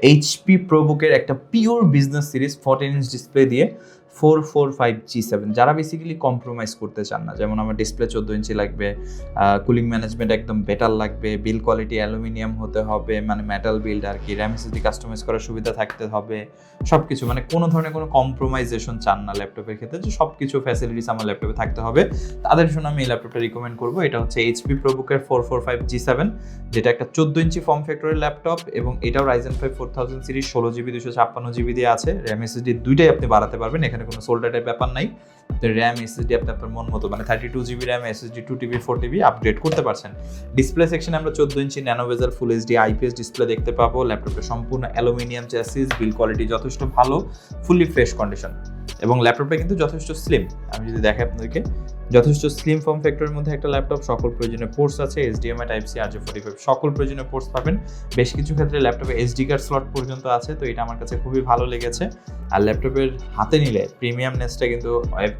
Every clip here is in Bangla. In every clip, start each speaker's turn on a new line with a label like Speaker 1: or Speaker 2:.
Speaker 1: এইচপি প্রোবুকের একটা pure business series 14-inch display দিয়ে 445G7 যারা বেসিক্যালি কম্প্রোমাইজ করতে চান না, যেমন আমার ডিসপ্লে 14 ইঞ্চি লাগবে, কুলিং ম্যানেজমেন্ট একদম বেটার লাগবে, বিল কোয়ালিটি অ্যালুমিনিয়াম হতে হবে, মানে মেটাল বিল্ড আর কি, র্যাম এসএসডি কাস্টমাইজ করার সুবিধা থাকতে হবে, সব কিছু মানে কোনো ধরনের কোনো কম্প্রোমাইজেশন চান না ল্যাপটপের ক্ষেত্রে, যে সব কিছু ফ্যাসিলিটিস আমার ল্যাপটপে থাকতে হবে, তাদের জন্য আমি এই ল্যাপটপটা রিকমেন্ড করবো। এটা হচ্ছে এইচপি প্রোবুকের 445G7, যেটা একটা 14 ইঞ্চি ফর্ম ফ্যাক্টরের ল্যাপটপ, এবং এটাও Ryzen 5 4000 সিরিজ 16GB 256GB দিয়ে আছে। র্যাম এসএসডি দুইটাই আপনি বাড়াতে পারবেন, এখানে কোনো সোল্ডারের ব্যাপার নাই। র্যাম এসএসডি আপনি আপনার মন মতো মানে 32GB RAM SSD 2TB 4TB upgrade করতে পারছেন। ডিসপ্লে সেকশনে আমরা 14 ইঞ্চি ন্যানো বেজেল ফুল এইচডি আইপিএস ডিসপ্লে দেখতে পাবো। ল্যাপটপটা সম্পূর্ণ অ্যালুমিনিয়াম চ্যাসিস, বিল কোয়ালিটি যথেষ্ট ভালো, ফুললি ফ্রেশ কন্ডিশন, এবং ল্যাপটপটা কিন্তু যথেষ্ট স্লিম। আমি যদি দেখাই আপনাদেরকে, যথেষ্ট স্লিম ফর্ম ফ্যাক্টরের মধ্যে একটা ল্যাপটপ, সকল প্রয়োজনীয় পোর্টস আছে, HDMI টাইপ সি RJ45 সকল প্রয়োজনীয় পোর্টস পাবেন। বেশ কিছু ক্ষেত্রে ল্যাপটপে এসডি কার্ড স্লট পর্যন্ত আছে, তো এটা আমার কাছে খুবই ভালো লেগেছে। আর ল্যাপটপের হাতে নিলে প্রিমিয়ামনেসটা কিন্তু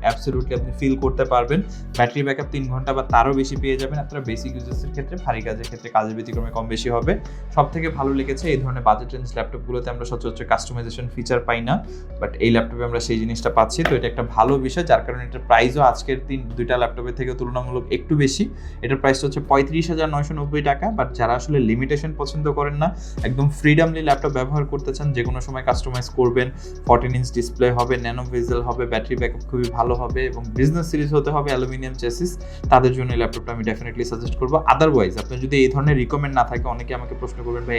Speaker 1: অ্যাবসলিউটলি আপনি ফিল করতে পারবেন। ব্যাটারি ব্যাকআপ 3 ঘন্টা বা তারও বেশি পেয়ে যাবেন আপনারা বেসিক ইউজেসের ক্ষেত্রে। ভারী কাজের ক্ষেত্রে কাজের ব্যতিক্রমে কম বেশি হবে। সব থেকে ভালো লেগেছে এই ধরনের বাজেট রেঞ্জ ল্যাপটপগুলোতে আমরা সচরাচর কাস্টমাইজেশন ফিচার পাই না, বাট এই ল্যাপটপে আমরা সেই জিনিসটা পাচ্ছি, তো এটা একটা ভালো বিষয়, যার কারণে এটার প্রাইসও আজকের দুইটা ল্যাপটপের থেকে তুলনামূলক একটু বেশি। এটার প্রাইসটা হচ্ছে 35,990 টাকা। বাট যারা আসলে লিমিটেশন পছন্দ করেন না, একদম ফ্রিডমলি ল্যাপটপ ব্যবহার করতে চান, যে কোনো সময় কাস্টমাইজ করবেন, 14-inch ডিসপ্লে হবে, ন্যানো বেজেল হবে, ব্যাটারি ব্যাকআপ খুবই ভালো হবে, এবং বিজনেস সিরিজ হতে হবে, অ্যালুমিনিয়াম চেসিস, তাদের জন্য এই ল্যাপটপটা আমি ডেফিনেটলি সাজেস্ট করবো। আদারওয়াইজ আপনার যদি এই ধরনের রিকমেন্ড না থাকে, অনেকে আমাকে প্রশ্ন করবেন, ভাই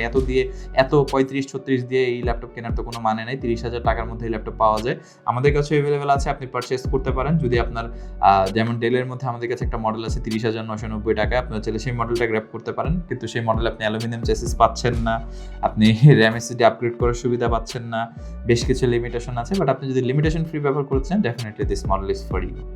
Speaker 1: এত 35-36 দিয়ে এই ল্যাপটপ কেনার তো কোনো মানে নেই, 30,000 টাকার মধ্যে এই ল্যাপটপ পাওয়া যায়। আমাদের কাছে অ্যাভেলেবেল আছে, আপনি পারচেস করতে পারেন। যদি আপনার যেমন ডেলের মধ্যে আমাদের কাছে একটা মডেল আছে 30,990 টাকায়, আপনারা চাইলে সেই মডেলটা গ্র্যাব করতে পারেন, কিন্তু সেই মডেলে আপনি অ্যালুমিনিয়াম চেসিস পাচ্ছেন না, আপনি র্যাম এসএসডি আপগ্রেড করার সুবিধা পাচ্ছেন না, বেশ কিছু লিমিটেশন আছে। বাট আপনি যদি লিমিটেশন ফ্রি ব্যবহার করতে চান, definitely this model is for you.